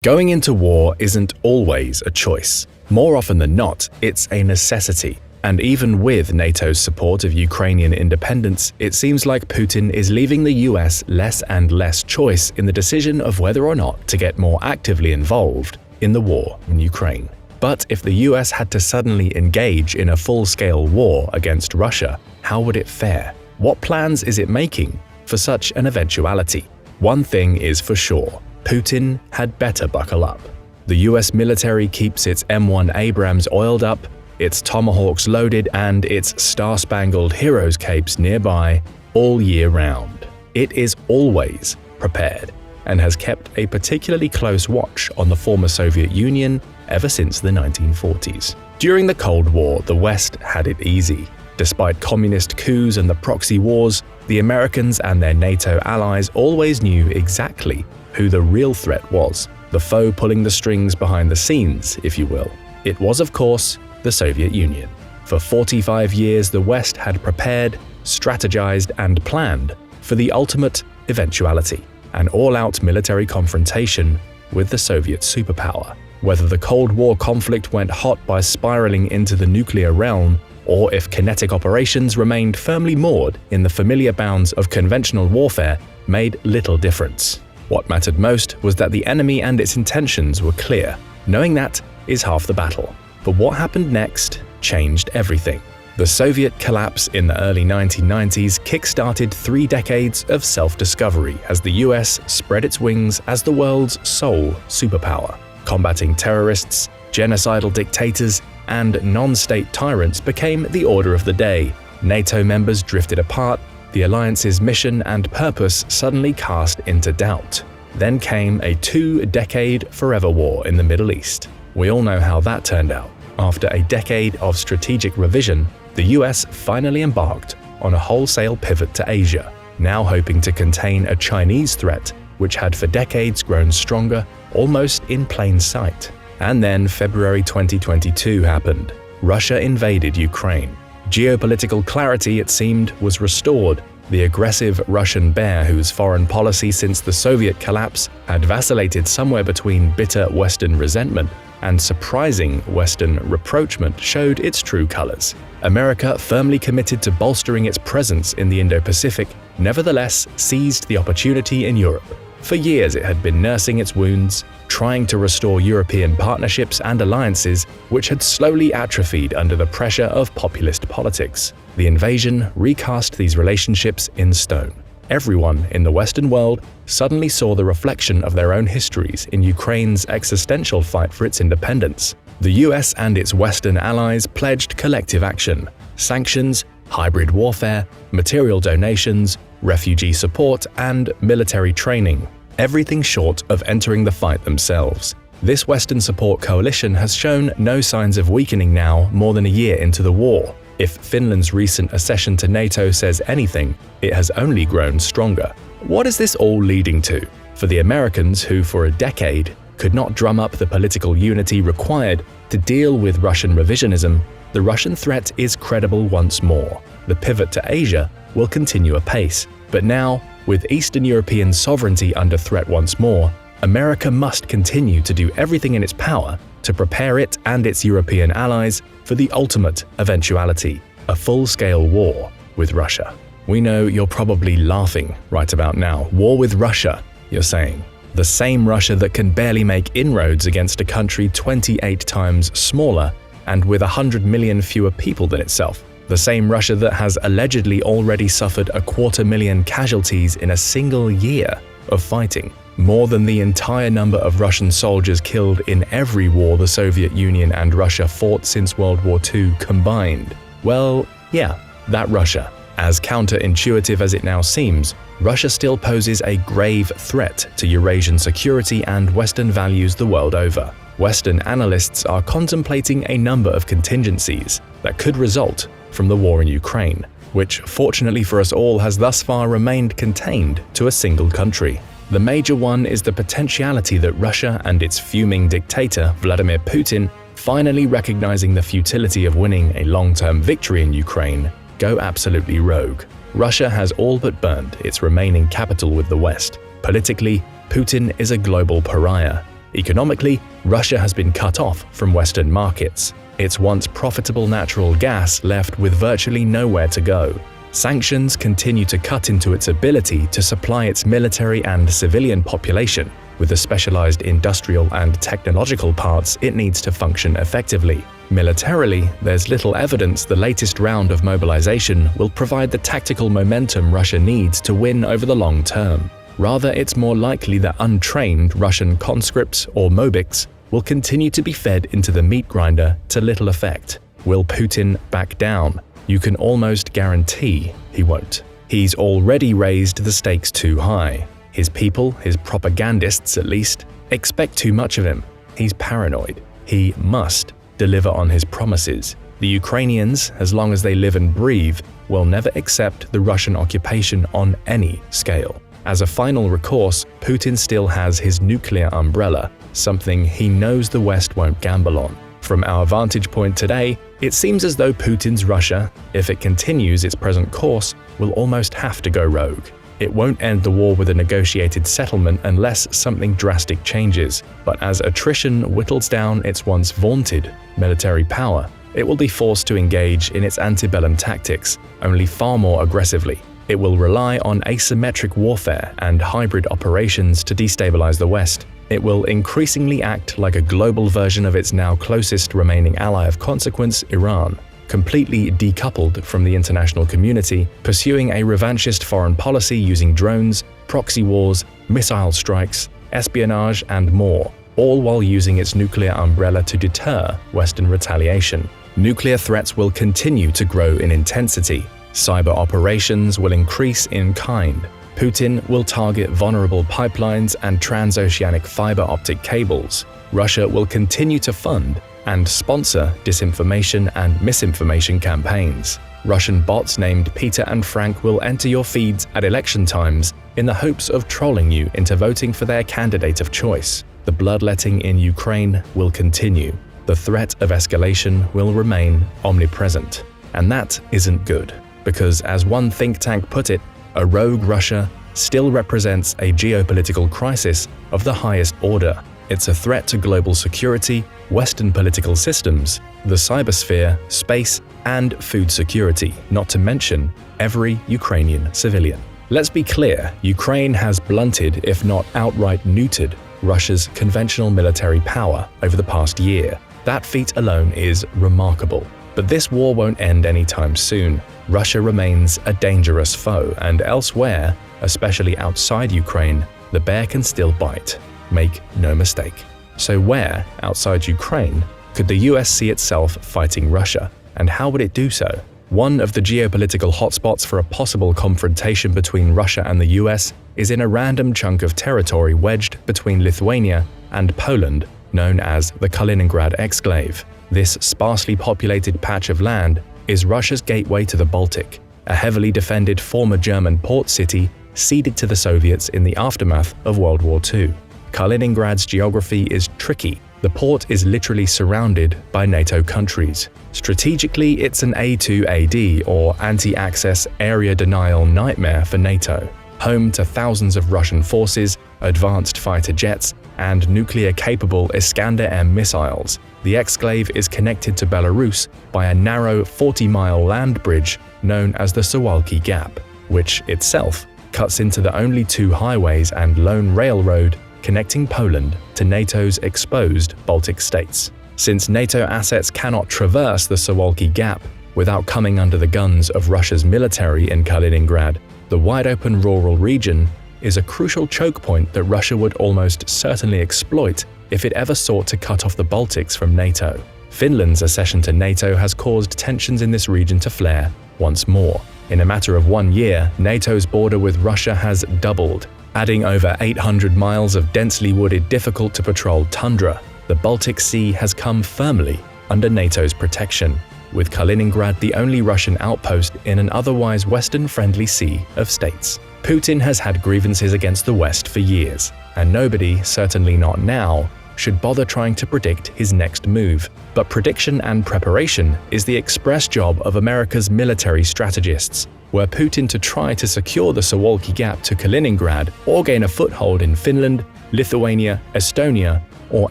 Going into war isn't always a choice. More often than not, it's a necessity. And even with NATO's support of Ukrainian independence, it seems like Putin is leaving the US less and less choice in the decision of whether or not to get more actively involved in the war in Ukraine. But if the US had to suddenly engage in a full-scale war against Russia, how would it fare? What plans is it making for such an eventuality? One thing is for sure. Putin had better buckle up. The US military keeps its M1 Abrams oiled up, its Tomahawks loaded, and its Star-Spangled Heroes capes nearby all year round. It is always prepared and has kept a particularly close watch on the former Soviet Union ever since the 1940s. During the Cold War, the West had it easy. Despite communist coups and the proxy wars, the Americans and their NATO allies always knew exactly who the real threat was, the foe pulling the strings behind the scenes, if you will. It was, of course, the Soviet Union. For 45 years, the West had prepared, strategized, and planned for the ultimate eventuality, an all-out military confrontation with the Soviet superpower. Whether the Cold War conflict went hot by spiraling into the nuclear realm, or if kinetic operations remained firmly moored in the familiar bounds of conventional warfare, made little difference. What mattered most was that the enemy and its intentions were clear. Knowing that is half the battle. But what happened next changed everything. The Soviet collapse in the early 1990s kick-started 3 decades of self-discovery as the US spread its wings as the world's sole superpower. Combating terrorists, genocidal dictators, and non-state tyrants became the order of the day. NATO members drifted apart, the alliance's mission and purpose suddenly cast into doubt. Then came a 2-decade forever war in the Middle East. We all know how that turned out. After a decade of strategic revision, the US finally embarked on a wholesale pivot to Asia, now hoping to contain a Chinese threat which had for decades grown stronger, almost in plain sight. And then February 2022 happened. Russia invaded Ukraine. Geopolitical clarity, it seemed, was restored. The aggressive Russian bear, whose foreign policy since the Soviet collapse had vacillated somewhere between bitter Western resentment and surprising Western rapprochement, showed its true colors. America, firmly committed to bolstering its presence in the Indo-Pacific, nevertheless seized the opportunity in Europe. For years it had been nursing its wounds, trying to restore European partnerships and alliances which had slowly atrophied under the pressure of populist politics. The invasion recast these relationships in stone. Everyone in the Western world suddenly saw the reflection of their own histories in Ukraine's existential fight for its independence. The US and its Western allies pledged collective action: sanctions, hybrid warfare, material donations, refugee support, and military training. Everything short of entering the fight themselves. This Western support coalition has shown no signs of weakening now more than a year into the war. If Finland's recent accession to NATO says anything, it has only grown stronger. What is this all leading to? For the Americans, who for a decade could not drum up the political unity required to deal with Russian revisionism, the Russian threat is credible once more. The pivot to Asia will continue apace. But now, with Eastern European sovereignty under threat once more, America must continue to do everything in its power to prepare it and its European allies for the ultimate eventuality, a full-scale war with Russia. We know you're probably laughing right about now. War with Russia, you're saying. The same Russia that can barely make inroads against a country 28 times smaller and with 100 million fewer people than itself. The same Russia that has allegedly already suffered 250,000 casualties in a single year of fighting, more than the entire number of Russian soldiers killed in every war the Soviet Union and Russia fought since World War II combined. Well, yeah, that Russia. As counterintuitive as it now seems, Russia still poses a grave threat to Eurasian security and Western values the world over. Western analysts are contemplating a number of contingencies that could result from the war in Ukraine, which fortunately for us all has thus far remained contained to a single country. The major one is the potentiality that Russia and its fuming dictator Vladimir Putin, finally recognizing the futility of winning a long-term victory in Ukraine, go absolutely rogue. Russia has all but burned its remaining capital with the West. Politically, Putin is a global pariah. Economically, Russia has been cut off from Western markets. Its once profitable natural gas left with virtually nowhere to go. Sanctions continue to cut into its ability to supply its military and civilian population with the specialized industrial and technological parts it needs to function effectively. Militarily, there's little evidence the latest round of mobilization will provide the tactical momentum Russia needs to win over the long term. Rather, it's more likely that untrained Russian conscripts or mobiks will continue to be fed into the meat grinder to little effect. Will Putin back down? You can almost guarantee he won't. He's already raised the stakes too high. His people, his propagandists at least, expect too much of him. He's paranoid. He must deliver on his promises. The Ukrainians, as long as they live and breathe, will never accept the Russian occupation on any scale. As a final recourse, Putin still has his nuclear umbrella, something he knows the West won't gamble on. From our vantage point today, it seems as though Putin's Russia, if it continues its present course, will almost have to go rogue. It won't end the war with a negotiated settlement unless something drastic changes, but as attrition whittles down its once vaunted military power, it will be forced to engage in its antebellum tactics, only far more aggressively. It will rely on asymmetric warfare and hybrid operations to destabilize the West. It will increasingly act like a global version of its now closest remaining ally of consequence, Iran, completely decoupled from the international community, pursuing a revanchist foreign policy using drones, proxy wars, missile strikes, espionage, and more, all while using its nuclear umbrella to deter Western retaliation. Nuclear threats will continue to grow in intensity. Cyber operations will increase in kind. Putin will target vulnerable pipelines and transoceanic fiber optic cables. Russia will continue to fund and sponsor disinformation and misinformation campaigns. Russian bots named Peter and Frank will enter your feeds at election times in the hopes of trolling you into voting for their candidate of choice. The bloodletting in Ukraine will continue. The threat of escalation will remain omnipresent. And that isn't good, because as one think tank put it, a rogue Russia still represents a geopolitical crisis of the highest order. It's a threat to global security, Western political systems, the cybersphere, space, and food security, not to mention every Ukrainian civilian. Let's be clear, Ukraine has blunted, if not outright neutered, Russia's conventional military power over the past year. That feat alone is remarkable. But this war won't end anytime soon. Russia remains a dangerous foe, and elsewhere, especially outside Ukraine, the bear can still bite. Make no mistake. So where, outside Ukraine, could the US see itself fighting Russia, and how would it do so? One of the geopolitical hotspots for a possible confrontation between Russia and the US is in a random chunk of territory wedged between Lithuania and Poland, known as the Kaliningrad exclave. This sparsely populated patch of land is Russia's gateway to the Baltic, a heavily defended former German port city ceded to the Soviets in the aftermath of World War II. Kaliningrad's geography is tricky. The port is literally surrounded by NATO countries. Strategically, it's an A2AD, or anti-access area denial nightmare for NATO. Home to thousands of Russian forces, advanced fighter jets, and nuclear-capable Iskander-M missiles, the exclave is connected to Belarus by a narrow 40-mile land bridge known as the Suwalki Gap, which itself cuts into the only two highways and lone railroad connecting Poland to NATO's exposed Baltic states. Since NATO assets cannot traverse the Suwalki Gap without coming under the guns of Russia's military in Kaliningrad, the wide-open rural region is a crucial choke point that Russia would almost certainly exploit if it ever sought to cut off the Baltics from NATO. Finland's accession to NATO has caused tensions in this region to flare once more. In a matter of 1 year, NATO's border with Russia has doubled, adding over 800 miles of densely wooded, difficult-to-patrol tundra. The Baltic Sea has come firmly under NATO's protection, with Kaliningrad the only Russian outpost in an otherwise Western-friendly sea of states. Putin has had grievances against the West for years, and nobody, certainly not now, should bother trying to predict his next move. But prediction and preparation is the express job of America's military strategists. Were Putin to try to secure the Suwalki Gap to Kaliningrad or gain a foothold in Finland, Lithuania, Estonia, or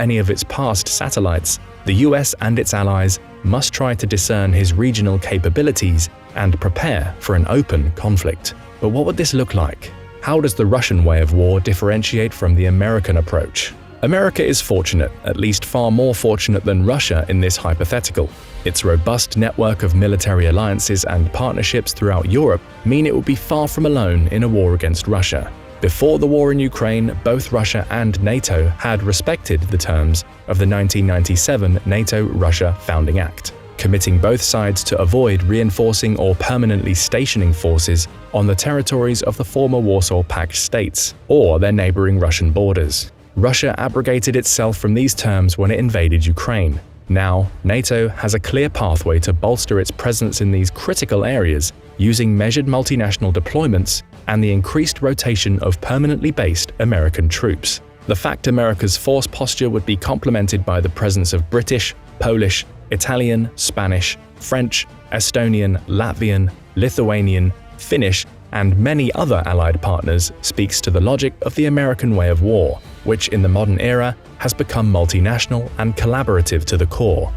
any of its past satellites, the US and its allies must try to discern his regional capabilities and prepare for an open conflict. But what would this look like? How does the Russian way of war differentiate from the American approach? America is fortunate, at least far more fortunate than Russia in this hypothetical. Its robust network of military alliances and partnerships throughout Europe mean it will be far from alone in a war against Russia. Before the war in Ukraine, both Russia and NATO had respected the terms of the 1997 NATO-Russia Founding Act, committing both sides to avoid reinforcing or permanently stationing forces on the territories of the former Warsaw Pact states or their neighboring Russian borders. Russia abrogated itself from these terms when it invaded Ukraine. Now, NATO has a clear pathway to bolster its presence in these critical areas using measured multinational deployments and the increased rotation of permanently based American troops. The fact America's force posture would be complemented by the presence of British, Polish, Italian, Spanish, French, Estonian, Latvian, Lithuanian, Finnish, and many other allied partners speaks to the logic of the American way of war, which in the modern era has become multinational and collaborative to the core.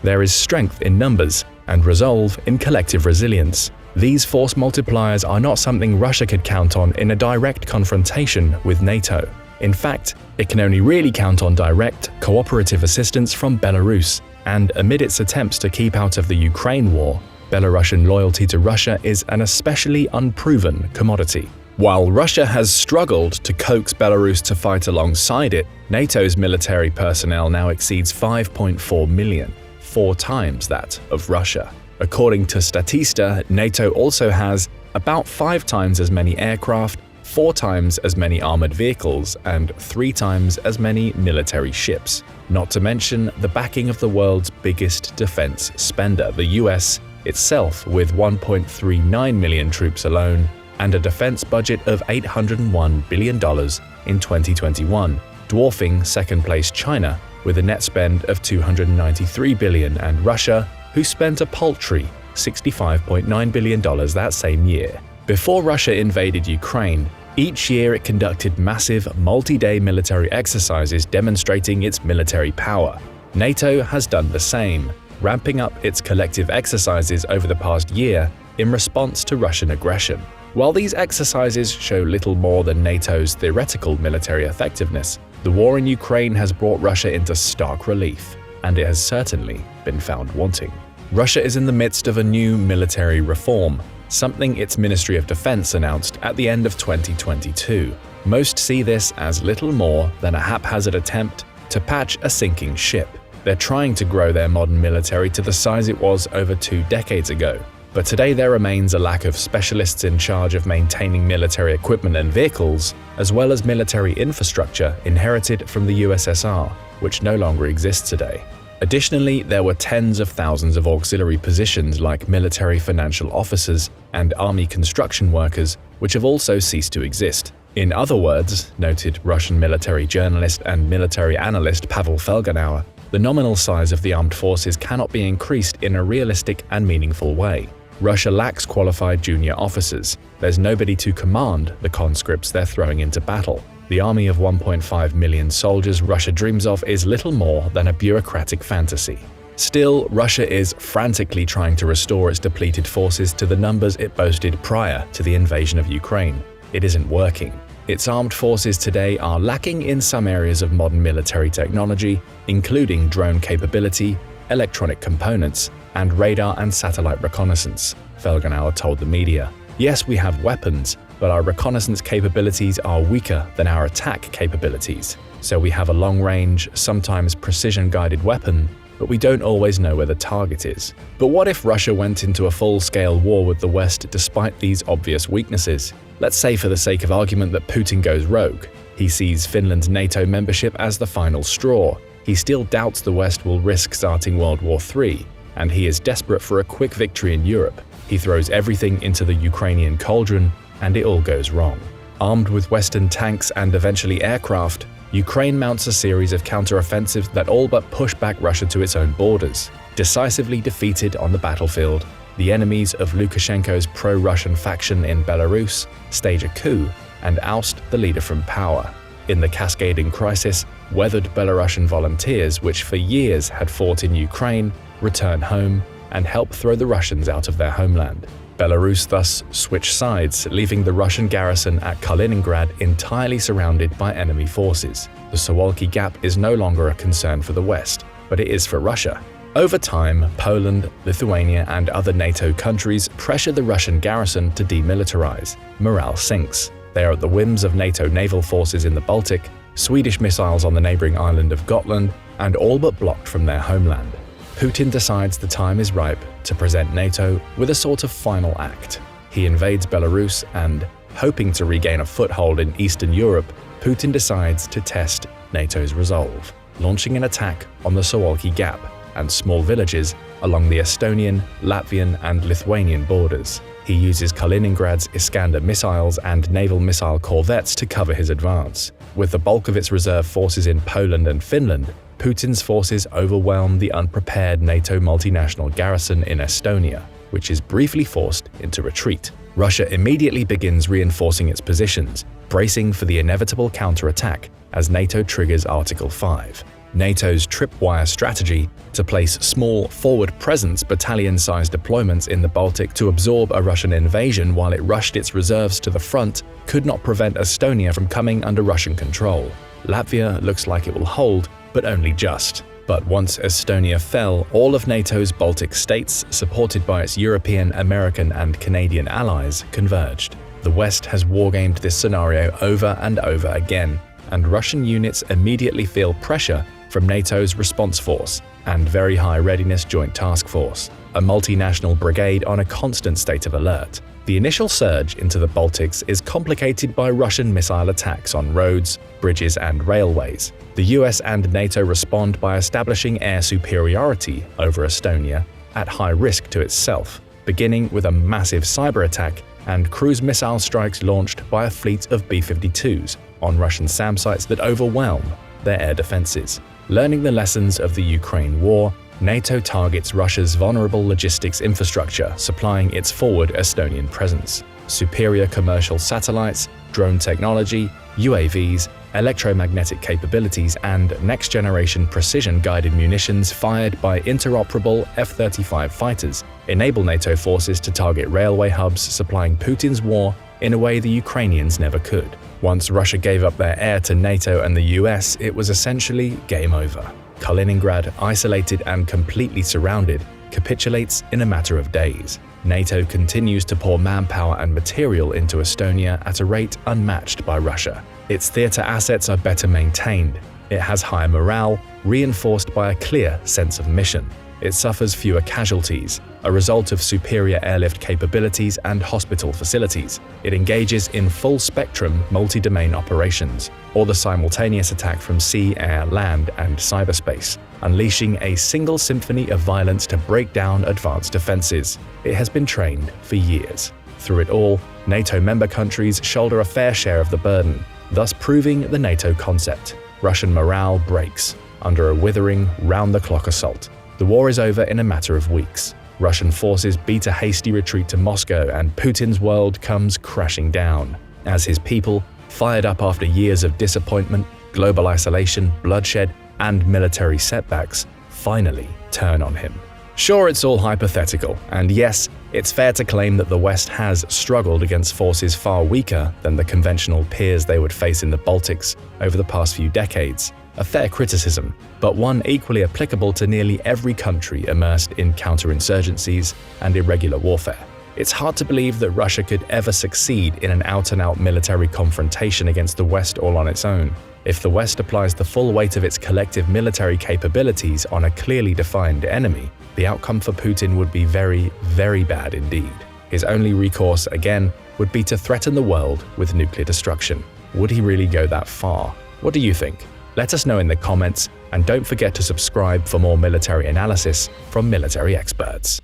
There is strength in numbers and resolve in collective resilience. These force multipliers are not something Russia could count on in a direct confrontation with NATO. In fact, it can only really count on direct, cooperative assistance from Belarus, and amid its attempts to keep out of the Ukraine war, Belarusian loyalty to Russia is an especially unproven commodity. While Russia has struggled to coax Belarus to fight alongside it, NATO's military personnel now exceeds 5.4 million, 4 times that of Russia. According to Statista, NATO also has about 5 times as many aircraft, 4 times as many armored vehicles, and 3 times as many military ships. Not to mention the backing of the world's biggest defense spender, the US itself, with 1.39 million troops alone, and a defense budget of $801 billion in 2021, dwarfing second-place China with a net spend of $293 billion, and Russia, who spent a paltry $65.9 billion that same year. Before Russia invaded Ukraine, each year it conducted massive, multi-day military exercises demonstrating its military power. NATO has done the same, ramping up its collective exercises over the past year in response to Russian aggression. While these exercises show little more than NATO's theoretical military effectiveness, the war in Ukraine has brought Russia into stark relief, and it has certainly been found wanting. Russia is in the midst of a new military reform, something its Ministry of Defense announced at the end of 2022. Most see this as little more than a haphazard attempt to patch a sinking ship. They're trying to grow their modern military to the size it was over 2 decades ago. But today there remains a lack of specialists in charge of maintaining military equipment and vehicles, as well as military infrastructure inherited from the USSR, which no longer exists today. Additionally, there were tens of thousands of auxiliary positions like military financial officers and army construction workers, which have also ceased to exist. In other words, noted Russian military journalist and military analyst Pavel Felgenauer, the nominal size of the armed forces cannot be increased in a realistic and meaningful way. Russia lacks qualified junior officers. There's nobody to command the conscripts they're throwing into battle. The army of 1.5 million soldiers Russia dreams of is little more than a bureaucratic fantasy. Still, Russia is frantically trying to restore its depleted forces to the numbers it boasted prior to the invasion of Ukraine. It isn't working. Its armed forces today are lacking in some areas of modern military technology, including drone capability, electronic components, and radar and satellite reconnaissance, Felgenauer told the media. Yes, we have weapons, but our reconnaissance capabilities are weaker than our attack capabilities. So we have a long-range, sometimes precision-guided weapon, but we don't always know where the target is. But what if Russia went into a full-scale war with the West despite these obvious weaknesses? Let's say for the sake of argument that Putin goes rogue. He sees Finland's NATO membership as the final straw. He still doubts the West will risk starting World War III, and he is desperate for a quick victory in Europe. He throws everything into the Ukrainian cauldron, and it all goes wrong. Armed with Western tanks and eventually aircraft, Ukraine mounts a series of counteroffensives that all but push back Russia to its own borders. Decisively defeated on the battlefield, the enemies of Lukashenko's pro-Russian faction in Belarus stage a coup and oust the leader from power. In the cascading crisis, weathered Belarusian volunteers, which for years had fought in Ukraine, return home and help throw the Russians out of their homeland. Belarus thus switched sides, leaving the Russian garrison at Kaliningrad entirely surrounded by enemy forces. The Suwalki Gap is no longer a concern for the West, but it is for Russia. Over time, Poland, Lithuania, and other NATO countries pressure the Russian garrison to demilitarize. Morale sinks. They are at the whims of NATO naval forces in the Baltic, Swedish missiles on the neighboring island of Gotland, and all but blocked from their homeland. Putin decides the time is ripe to present NATO with a sort of final act. He invades Belarus and, hoping to regain a foothold in Eastern Europe, Putin decides to test NATO's resolve, launching an attack on the Suwalki Gap and small villages along the Estonian, Latvian, and Lithuanian borders. He uses Kaliningrad's Iskander missiles and naval missile corvettes to cover his advance. With the bulk of its reserve forces in Poland and Finland, Putin's forces overwhelm the unprepared NATO multinational garrison in Estonia, which is briefly forced into retreat. Russia immediately begins reinforcing its positions, bracing for the inevitable counterattack as NATO triggers Article 5. NATO's tripwire strategy to place small forward presence battalion-sized deployments in the Baltic to absorb a Russian invasion while it rushed its reserves to the front could not prevent Estonia from coming under Russian control. Latvia looks like it will hold, but only just. But once Estonia fell, all of NATO's Baltic states, supported by its European, American, and Canadian allies, converged. The West has wargamed this scenario over and over again, and Russian units immediately feel pressure from NATO's Response Force and Very High Readiness Joint Task Force, a multinational brigade on a constant state of alert. The initial surge into the Baltics is complicated by Russian missile attacks on roads, bridges, and railways. The US and NATO respond by establishing air superiority over Estonia at high risk to itself, beginning with a massive cyber attack and cruise missile strikes launched by a fleet of B-52s on Russian SAM sites that overwhelm their air defenses. Learning the lessons of the Ukraine war, NATO targets Russia's vulnerable logistics infrastructure, supplying its forward Estonian presence. Superior commercial satellites, drone technology, UAVs, electromagnetic capabilities, and next-generation precision-guided munitions fired by interoperable F-35 fighters enable NATO forces to target railway hubs supplying Putin's war in a way the Ukrainians never could. Once Russia gave up their air to NATO and the US, it was essentially game over. Kaliningrad, isolated and completely surrounded, capitulates in a matter of days. NATO continues to pour manpower and material into Estonia at a rate unmatched by Russia. Its theater assets are better maintained. It has higher morale, reinforced by a clear sense of mission. It suffers fewer casualties, a result of superior airlift capabilities and hospital facilities. It engages in full-spectrum multi-domain operations, or the simultaneous attack from sea, air, land, and cyberspace, unleashing a single symphony of violence to break down advanced defenses. It has been trained for years. Through it all, NATO member countries shoulder a fair share of the burden, thus proving the NATO concept. Russian morale breaks under a withering, round-the-clock assault. The war is over in a matter of weeks. Russian forces beat a hasty retreat to Moscow, and Putin's world comes crashing down as his people, fired up after years of disappointment, global isolation, bloodshed, and military setbacks, finally turn on him. Sure, it's all hypothetical, and yes, it's fair to claim that the West has struggled against forces far weaker than the conventional peers they would face in the Baltics over the past few decades. A fair criticism, but one equally applicable to nearly every country immersed in counterinsurgencies and irregular warfare. It's hard to believe that Russia could ever succeed in an out-and-out military confrontation against the West all on its own. If the West applies the full weight of its collective military capabilities on a clearly defined enemy, the outcome for Putin would be very, very bad indeed. His only recourse, again, would be to threaten the world with nuclear destruction. Would he really go that far? What do you think? Let us know in the comments, and don't forget to subscribe for more military analysis from military experts.